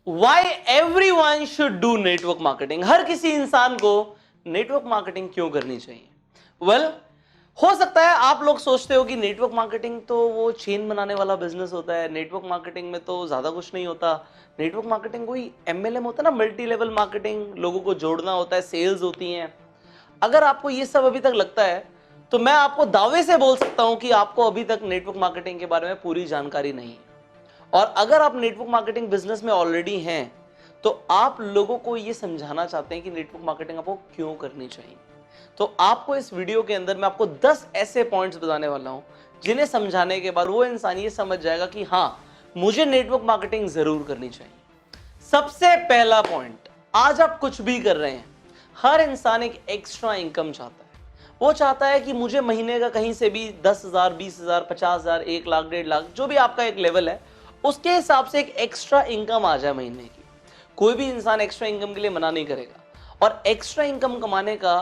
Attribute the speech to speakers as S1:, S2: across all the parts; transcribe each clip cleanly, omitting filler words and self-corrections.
S1: Why everyone should do network marketing? हर किसी इंसान को नेटवर्क मार्केटिंग क्यों करनी चाहिए? हो सकता है आप लोग सोचते हो कि नेटवर्क मार्केटिंग तो वो चेन बनाने वाला बिजनेस होता है, नेटवर्क मार्केटिंग में तो ज्यादा कुछ नहीं होता। नेटवर्क मार्केटिंग कोई एमएलएम होता है ना, मल्टी लेवल मार्केटिंग, लोगों को जोड़ना होता है, सेल्स होती हैं। अगर आपको ये सब अभी तक लगता है तो मैं आपको दावे से बोल सकता हूं कि आपको अभी तक नेटवर्क मार्केटिंग के बारे में पूरी जानकारी नहीं है। और अगर आप नेटवर्क मार्केटिंग बिजनेस में ऑलरेडी हैं तो आप लोगों को यह समझाना चाहते हैं कि नेटवर्क मार्केटिंग आपको क्यों करनी चाहिए। तो आपको इस वीडियो के अंदर मैं आपको 10 ऐसे पॉइंट्स बताने वाला हूं जिन्हें समझाने के बाद वो इंसान ये समझ जाएगा कि हां, मुझे नेटवर्क मार्केटिंग जरूर करनी चाहिए। सबसे पहला पॉइंट, आज आप कुछ भी कर रहे हैं, हर इंसान एक एक्स्ट्रा इनकम चाहता है। वो चाहता है कि मुझे महीने का कहीं से भी 10,000, 20,000, 50,000, 1 लाख, 1.5 लाख, जो भी आपका एक लेवल है, उसके हिसाब से एक एक्स्ट्रा इनकम आ जाए महीने की। कोई भी इंसान एक्स्ट्रा इनकम के लिए मना नहीं करेगा। और एक्स्ट्रा इनकम कमाने का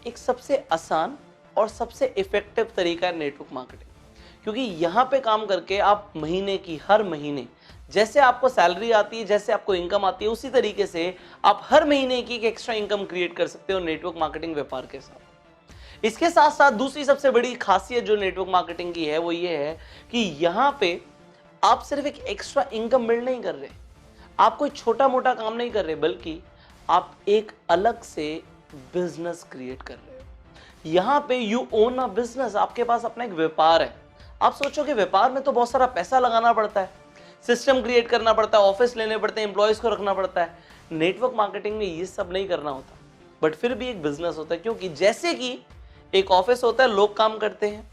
S1: एक सबसे आसान और सबसे इफेक्टिव तरीका है नेटवर्क मार्केटिंग। क्योंकि यहां पे काम करके आप महीने की, हर महीने जैसे आपको सैलरी आती है, जैसे आपको इनकम आती है, उसी तरीके से आप हर महीने की एक एक्स्ट्रा इनकम क्रिएट कर सकते हो नेटवर्क मार्केटिंग व्यापार के साथ। इसके साथ साथ दूसरी सबसे बड़ी खासियत जो नेटवर्क मार्केटिंग की है वो ये है कि यहां पे आप सिर्फ एक एक्स्ट्रा इनकम बिल्ड नहीं कर रहे, आप कोई छोटा मोटा काम नहीं कर रहे, बल्कि आप एक अलग से बिजनेस क्रिएट कर रहे हो। यहां पे यू ओन अ बिजनेस, आपके पास अपना एक व्यापार है। आप सोचो कि व्यापार में तो बहुत सारा पैसा लगाना पड़ता है, सिस्टम क्रिएट करना पड़ता है, ऑफिस लेने पड़ते हैं, एम्प्लॉयज को रखना पड़ता है। नेटवर्क मार्केटिंग में ये सब नहीं करना होता, बट फिर भी एक बिजनेस होता है। क्योंकि जैसे कि एक ऑफिस होता है, लोग काम करते हैं,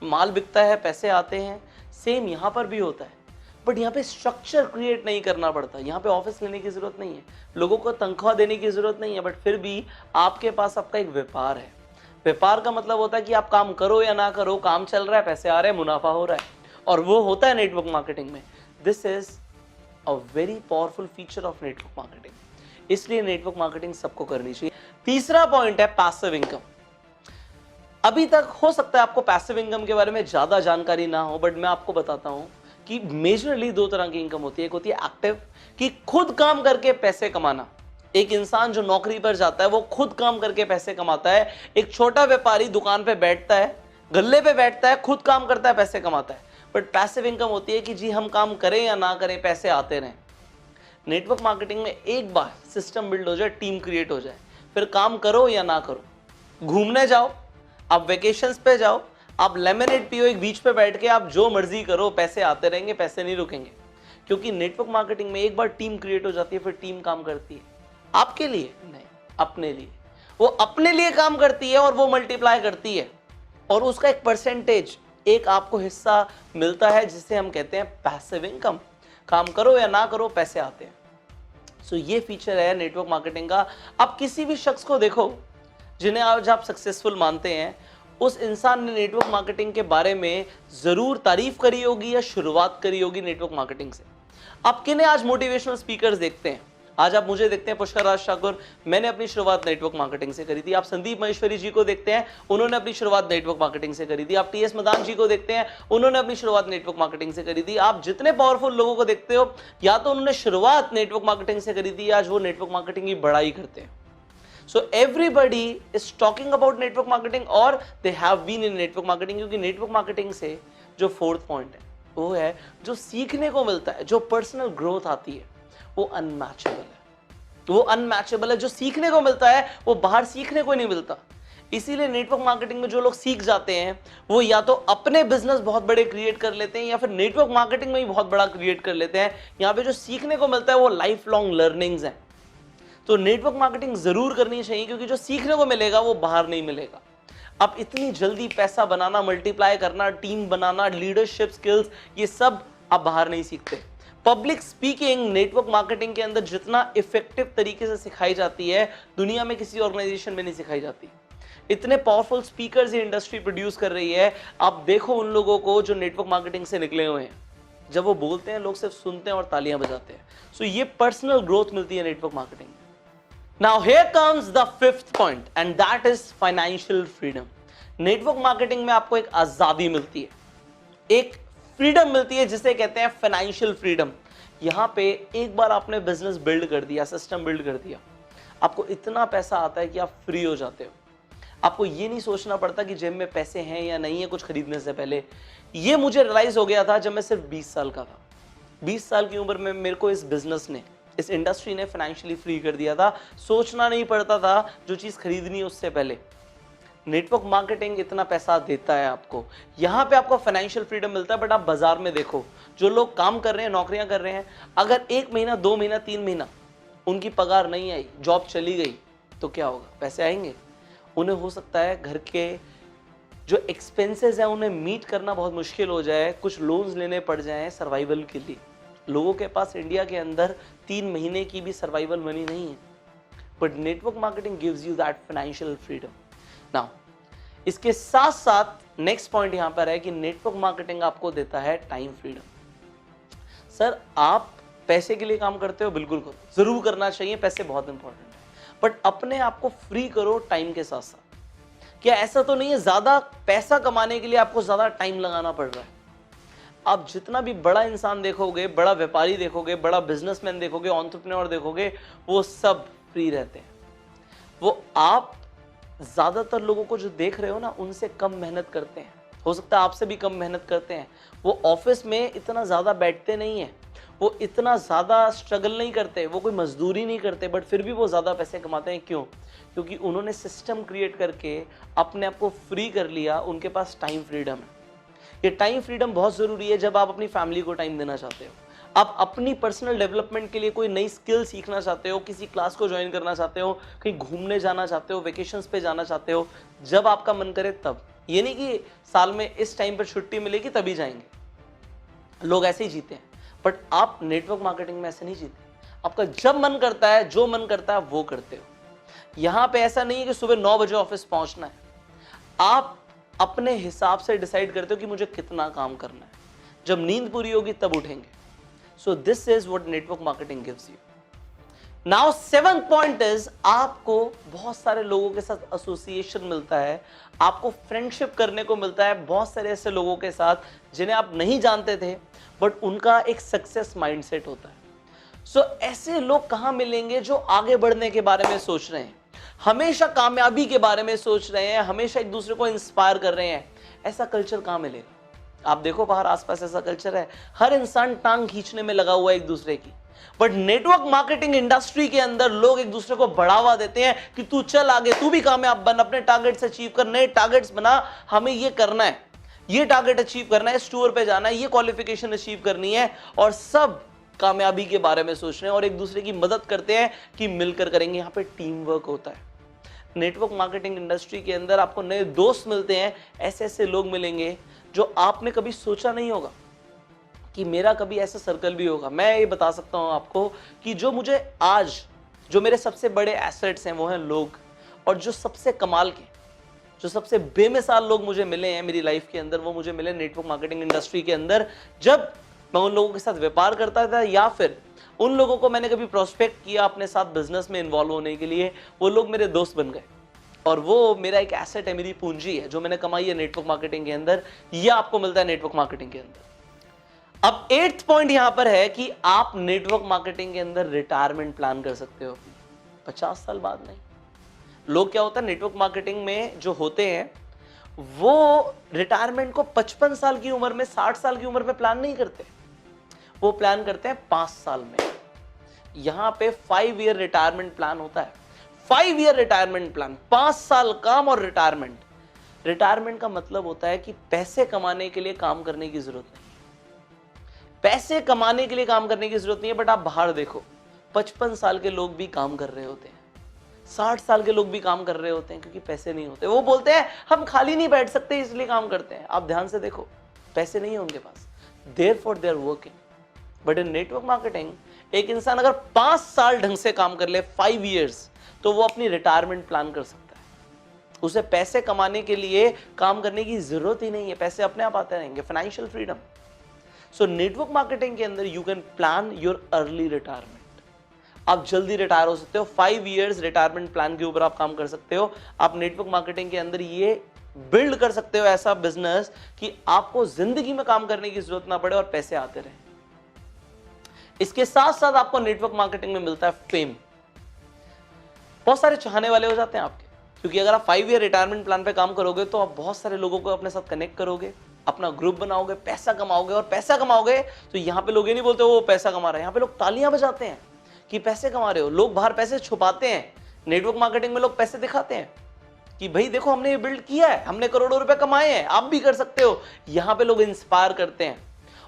S1: माल बिकता है, पैसे आते हैं, सेम यहां पर भी होता है। बट यहाँ पे स्ट्रक्चर क्रिएट नहीं करना पड़ता, यहाँ पे ऑफिस लेने की जरूरत नहीं है, लोगों को तनख्वाह देने की जरूरत नहीं है, बट फिर भी आपके पास आपका एक व्यापार है। व्यापार का मतलब होता है कि आप काम करो या ना करो, काम चल रहा है, पैसे आ रहे हैं, मुनाफा हो रहा है, और वो होता है नेटवर्क मार्केटिंग में। This is a very powerful feature of network marketing, इसलिए नेटवर्क मार्केटिंग सबको करनी चाहिए। तीसरा पॉइंट है पैसिव इनकम। अभी तक हो सकता है आपको पैसिव इनकम के बारे में ज्यादा जानकारी ना हो, बट मैं आपको बताता हूं कि मेजरली 2 तरह की इनकम होती है। एक होती है एक्टिव, कि खुद काम करके पैसे कमाना। एक इंसान जो नौकरी पर जाता है वो खुद काम करके पैसे कमाता है। एक छोटा व्यापारी दुकान पे बैठता है, गल्ले पे बैठता है, खुद काम करता है, पैसे कमाता है। बट पैसिव इनकम होती है कि जी हम काम करें या ना करें, पैसे आते रहें। नेटवर्क मार्केटिंग में एक बार सिस्टम बिल्ड हो जाए, टीम क्रिएट हो जाए, फिर काम करो या ना करो, घूमने जाओ, आप वेकेशंस पे जाओ, आप लेमनेड पियो एक बीच पे बैठ के, आप जो मर्जी करो, पैसे आते रहेंगे, पैसे नहीं रुकेंगे। क्योंकि नेटवर्क मार्केटिंग में एक बार टीम क्रिएट हो जाती है, फिर टीम काम करती है आपके लिए नहीं, अपने लिए। वो अपने लिए काम करती है और वो मल्टीप्लाई करती है, और उसका एक परसेंटेज, एक आपको हिस्सा मिलता है, जिसे हम कहते हैं पैसिव इनकम। काम करो या ना करो, पैसे आते हैं। सो ये फीचर है नेटवर्क मार्केटिंग का। आप किसी भी शख्स को देखो जिन्हें आज आप सक्सेसफुल मानते हैं, उस इंसान ने नेटवर्क मार्केटिंग के बारे में जरूर तारीफ करी होगी या शुरुआत करी होगी नेटवर्क मार्केटिंग से। आप किन्हें आज मोटिवेशनल स्पीकर्स देखते हैं? आज आप मुझे देखते हैं पुष्कर राज ठाकुर, मैंने अपनी शुरुआत नेटवर्क मार्केटिंग से करी थी। आप संदीप महेश्वरी जी को देखते हैं, उन्होंने अपनी शुरुआत नेटवर्क मार्केटिंग से करी थी। आप टीएस मदान जी को देखते हैं, उन्होंने अपनी शुरुआत नेटवर्क मार्केटिंग से करी थी। आप जितने पावरफुल लोगों को देखते हो, या तो उन्होंने शुरुआत नेटवर्क मार्केटिंग से करी थी, आज वो नेटवर्क मार्केटिंग की बड़ाई करते हैं। So everybody is talking about network marketing और they have been in network marketing। क्योंकि network marketing से जो 4th पॉइंट है वो है जो सीखने को मिलता है, जो पर्सनल ग्रोथ आती है, वो अनमैचेबल है। वो अनमैचेबल है, जो सीखने को मिलता है वो बाहर सीखने को नहीं मिलता। इसीलिए नेटवर्क मार्केटिंग में जो लोग सीख जाते हैं वो या तो अपने बिजनेस बहुत बड़े क्रिएट कर लेते हैं, या फिर नेटवर्क मार्केटिंग में ही बहुत बड़ा क्रिएट कर लेते हैं। यहाँ पे जो सीखने को मिलता है वो लाइफ लॉन्ग लर्निंग्स हैं। तो नेटवर्क मार्केटिंग जरूर करनी चाहिए, क्योंकि जो सीखने को मिलेगा वो बाहर नहीं मिलेगा। अब इतनी जल्दी पैसा बनाना, मल्टीप्लाई करना, टीम बनाना, लीडरशिप स्किल्स, ये सब आप बाहर नहीं सीखते। पब्लिक स्पीकिंग नेटवर्क मार्केटिंग के अंदर जितना इफेक्टिव तरीके से सिखाई जाती है, दुनिया में किसी ऑर्गेनाइजेशन में नहीं सिखाई जाती। इतने पावरफुल स्पीकर्स ये इंडस्ट्री प्रोड्यूस कर रही है। आप देखो उन लोगों को जो नेटवर्क मार्केटिंग से निकले हुए हैं, जब वो बोलते हैं लोग सिर्फ सुनते हैं और तालियां बजाते हैं। सो ये पर्सनल ग्रोथ मिलती है नेटवर्क मार्केटिंग में। Now here comes the 5th point and that is financial freedom। Network marketing में आपको एक आजादी मिलती है, एक फ्रीडम मिलती है, जिसे कहते हैं फाइनेंशियल फ्रीडम। यहां पे एक बार आपने बिजनेस बिल्ड कर दिया, सिस्टम बिल्ड कर दिया, आपको इतना पैसा आता है कि आप फ्री हो जाते हो। आपको ये नहीं सोचना पड़ता कि जेब में पैसे हैं या नहीं है कुछ खरीदने से पहले। ये मुझे रियलाइज हो गया था जब मैं सिर्फ 20 साल का था। 20 साल की उम्र में मेरे को इस बिजनेस ने, इस इंडस्ट्री ने फाइनेंशियली फ्री कर दिया था। सोचना नहीं पड़ता था जो चीज खरीदनी है उससे पहले। नेटवर्क मार्केटिंग इतना पैसा देता है आपको, यहां पे आपको फाइनेंशियल फ्रीडम मिलता है। बट आप बाजार में देखो, जो लोग काम कर रहे हैं, नौकरियां कर रहे हैं, अगर 1 महीना 2 महीना 3 महीना उनकी पगार नहीं आई, जॉब चली गई, तो क्या होगा? पैसे आएंगे? उन्हें हो सकता है घर के जो एक्सपेंसेस हैं उन्हें मीट करना बहुत मुश्किल हो जाए, कुछ लोन्स लेने पड़ जाएं सर्वाइवल के लिए। लोगों के पास इंडिया के अंदर 3 महीने की भी सर्वाइवल मनी नहीं है। But network marketing gives you that financial freedom. Now इसके साथ साथ नेक्स्ट पॉइंट यहां पर है कि नेटवर्क मार्केटिंग आपको देता है टाइम फ्रीडम। सर आप पैसे के लिए काम करते हो, बिल्कुल करो, जरूर करना चाहिए, पैसे बहुत इंपॉर्टेंट है, बट अपने आप को फ्री करो टाइम के साथ साथ। क्या ऐसा तो नहीं है ज्यादा पैसा कमाने के लिए आपको ज्यादा टाइम लगाना पड़ रहा है? आप जितना भी बड़ा इंसान देखोगे, बड़ा व्यापारी देखोगे, बड़ा बिजनेसमैन देखोगे, एंटरप्रेन्योर देखोगे, वो सब फ्री रहते हैं। वो आप ज्यादातर लोगों को जो देख रहे हो ना, उनसे कम मेहनत करते हैं। हो सकता है आपसे भी कम मेहनत करते हैं। वो ऑफिस में इतना ज्यादा बैठते नहीं है, वो इतना ज्यादा स्ट्रगल नहीं करते, वो कोई मजदूरी नहीं करते, बट फिर भी वो ज्यादा पैसे कमाते हैं। क्यों? क्योंकि उन्होंने सिस्टम क्रिएट करके अपने आप को फ्री कर लिया। उनके पास टाइम फ्रीडम है। ये टाइम फ्रीडम बहुत जरूरी है जब आप अपनी फैमिली को टाइम देना चाहते हो, आप अपनी पर्सनल डेवलपमेंट के लिए कोई नई स्किल सीखना चाहते हो, किसी क्लास को ज्वाइन करना चाहते हो, कहीं घूमने जाना चाहते हो, वेकेशंस पे जाना चाहते हो, जब आपका मन करे तब। ये नहीं कि साल में इस टाइम पर छुट्टी मिलेगी तभी जाएंगे। लोग ऐसे ही जीते हैं, बट आप नेटवर्क मार्केटिंग में ऐसे नहीं जीते। आपका जब मन करता है, जो मन करता है वो करते हो। यहां पे ऐसा नहीं है कि सुबह 9 बजे ऑफिस पहुंचना है। आप अपने हिसाब से डिसाइड करते हो कि मुझे कितना काम करना है। जब नींद पूरी होगी तब उठेंगे। So this is what network marketing gives you. Now 7th point is, आपको बहुत सारे लोगों के साथ एसोसिएशन मिलता है, आपको फ्रेंडशिप करने को मिलता है बहुत सारे ऐसे लोगों के साथ जिन्हें आप नहीं जानते थे, बट उनका एक सक्सेस माइंडसेट होता है। सो ऐसे लोग कहां मिलेंगे जो आगे बढ़ने के बारे में सोच रहे हैं, हमेशा कामयाबी के बारे में सोच रहे हैं, हमेशा एक दूसरे को इंस्पायर कर रहे हैं। ऐसा कल्चर कहां मिलेगा? आप देखो बाहर आसपास ऐसा कल्चर है, हर इंसान टांग खींचने में लगा हुआ है एक दूसरे की। बट नेटवर्क मार्केटिंग इंडस्ट्री के अंदर लोग एक दूसरे को बढ़ावा देते हैं कि तू चल आगे, तू भी कामयाब बन, अपने टारगेट्स अचीव कर, नए टारगेट्स बना, हमें ये करना है, ये टारगेट अचीव करना है, इस टूर पे जाना है, ये क्वालिफिकेशन अचीव करनी है, और सब कामयाबी के बारे में सोच रहे हैं और एक दूसरे की मदद करते हैं कि मिलकर करेंगे। यहाँ पे टीम वर्क होता है। नेटवर्क मार्केटिंग इंडस्ट्री के अंदर आपको नए दोस्त मिलते हैं, ऐसे ऐसे लोग मिलेंगे जो आपने कभी सोचा नहीं होगा कि मेरा कभी ऐसा सर्कल भी होगा। मैं ये बता सकता हूं आपको कि जो मुझे आज, जो मेरे सबसे बड़े एसेट्स हैं वो हैं लोग, और जो सबसे कमाल के, जो सबसे बेमिसाल लोग मुझे मिले हैं मेरी लाइफ के अंदर, वो मुझे मिले नेटवर्क मार्केटिंग इंडस्ट्री के अंदर। जब मैं उन लोगों के साथ व्यापार करता था या फिर उन लोगों को मैंने कभी प्रोस्पेक्ट किया अपने साथ बिजनेस में इन्वॉल्व होने के लिए, वो लोग मेरे दोस्त बन गए। और वो मेरा एक एसेट है, मेरी पूंजी है जो मैंने कमाई है नेटवर्क मार्केटिंग के अंदर। ये आपको मिलता है नेटवर्क मार्केटिंग के अंदर। अब 8th पॉइंट यहां पर है कि आप नेटवर्क मार्केटिंग के अंदर रिटायरमेंट प्लान कर सकते हो 50 साल बाद नहीं। लोग क्या होता है, नेटवर्क मार्केटिंग में जो होते हैं वो रिटायरमेंट को 55 साल की उम्र में, 60 साल की उम्र में प्लान नहीं करते, वो प्लान करते हैं 5 साल में। यहां पे 5 ईयर रिटायरमेंट प्लान होता है। 5 ईयर रिटायरमेंट प्लान, 5 साल काम और रिटायरमेंट। रिटायरमेंट का मतलब होता है कि पैसे कमाने के लिए काम करने की जरूरत नहीं, पैसे कमाने के लिए काम करने की जरूरत नहीं है। बट आप बाहर देखो, 55 साल के लोग भी काम कर रहे होते हैं, 60 साल के लोग भी काम कर रहे होते हैं, क्योंकि पैसे नहीं होते। वो बोलते हैं हम खाली नहीं बैठ सकते इसलिए काम करते हैं। आप ध्यान से देखो, पैसे नहीं है उनके पास, therefore they are working. But in network marketing एक इंसान अगर 5 साल ढंग से काम कर ले, 5 ईयर्स, तो वो अपनी रिटायरमेंट प्लान कर सकता है। उसे पैसे कमाने के लिए काम करने की जरूरत ही नहीं है, पैसे अपने आप आते रहेंगे। Financial freedom. So network marketing के अंदर you can plan your early retirement. आप जल्दी रिटायर हो सकते हो। 5 ईयर्स रिटायरमेंट प्लान के ऊपर आप काम कर सकते हो। आप नेटवर्क मार्केटिंग के अंदर ये बिल्ड कर सकते हो ऐसा बिजनेस कि आपको जिंदगी में काम करने की जरूरत ना पड़े और पैसे आते रहे। इसके साथ साथ आपको नेटवर्क मार्केटिंग में मिलता है फेम। बहुत सारे चाहने वाले हो जाते हैं आपके, क्योंकि अगर आप 5 ईयर रिटायरमेंट प्लान पे काम करोगे तो आप बहुत सारे लोगों को अपने साथ कनेक्ट करोगे, अपना ग्रुप बनाओगे, पैसा कमाओगे। और पैसा कमाओगे तो यहाँ पे लोग ये नहीं बोलते वो पैसा कमा रहे हैं, यहाँ पे लोग तालियां बजाते हैं कि पैसे कमा रहे हो। लोग बाहर पैसे छुपाते हैं, नेटवर्क मार्केटिंग में लोग पैसे दिखाते हैं कि भाई देखो हमने ये बिल्ड किया है, हमने करोड़ों रुपए कमाए हैं, आप भी कर सकते हो। यहाँ पे लोग इंस्पायर करते हैं,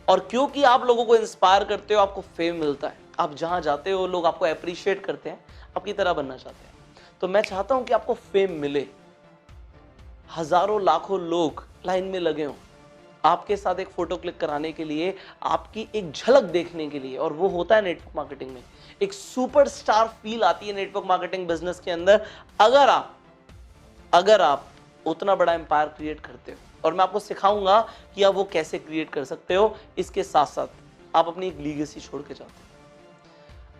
S1: और क्योंकि आप लोगों को इंस्पायर करते हो आपको फेम मिलता है। आप जहां जाते हो लोग आपको अप्रिशिएट करते हैं, आपकी तरह बनना चाहते हैं। तो मैं चाहता हूं कि आपको फेम मिले, हजारों लाखों लोग लाइन में लगे हों आपके साथ एक फोटो क्लिक कराने के लिए, आपकी एक झलक देखने के लिए। और वो होता है नेटवर्क मार्केटिंग में, एक सुपरस्टार फील आती है नेटवर्क मार्केटिंग बिजनेस के अंदर, अगर आप उतना बड़ा एम्पायर क्रिएट करते हो। और मैं आपको सिखाऊंगा कि आप वो कैसे क्रिएट कर सकते हो। इसके साथ साथ आप अपनी एक लीगेसी छोड़ के जाते हो।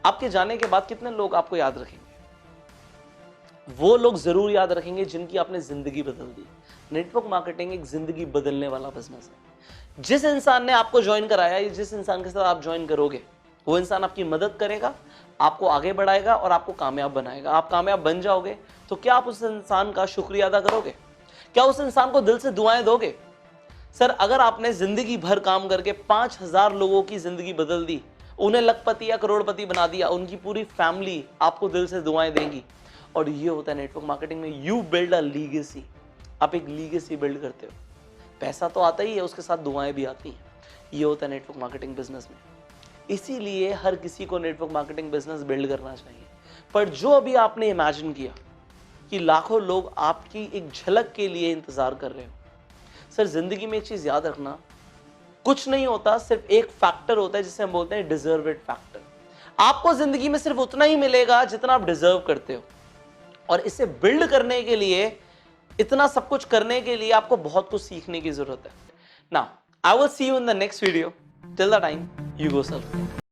S1: आपके जाने के बाद कितने लोग आपको याद रखेंगे? वो लोग जरूर याद रखेंगे जिनकी आपने जिंदगी बदल दी। नेटवर्क मार्केटिंग एक जिंदगी बदलने वाला बिजनेस है। जिस इंसान ने आपको ज्वाइन कराया या जिस इंसान के साथ आप ज्वाइन करोगे, वो इंसान आपकी मदद करेगा, आपको आगे बढ़ाएगा और आपको कामयाब बनाएगा। आप कामयाब बन जाओगे तो क्या आप उस इंसान का शुक्रिया अदा करोगे? क्या उस इंसान को दिल से दुआएं दोगे? सर, अगर आपने जिंदगी भर काम करके 5000 लोगों की जिंदगी बदल दी, उन्हें लखपति या करोड़पति बना दिया, उनकी पूरी फैमिली आपको दिल से दुआएं देंगी। और ये होता है नेटवर्क मार्केटिंग में, यू बिल्ड अ लीगेसी। आप एक लीगेसी बिल्ड करते हो। पैसा तो आता ही है, उसके साथ दुआएं भी आती हैं। ये होता है नेटवर्क मार्केटिंग बिजनेस में। इसीलिए हर किसी को नेटवर्क मार्केटिंग बिजनेस बिल्ड करना चाहिए। पर जो अभी आपने इमेजिन किया कि लाखों लोग आपकी एक झलक के लिए इंतजार कर रहे हो, सर जिंदगी में एक चीज याद रखना, कुछ नहीं होता, सिर्फ एक फैक्टर होता है जिसे हम बोलते हैं डिजर्व इट फैक्टर। आपको जिंदगी में सिर्फ उतना ही मिलेगा जितना आप डिजर्व करते हो। और इसे बिल्ड करने के लिए, इतना सब कुछ करने के लिए आपको बहुत कुछ सीखने की जरूरत है। Now I will see you in the next video. Till the time, you go Surf.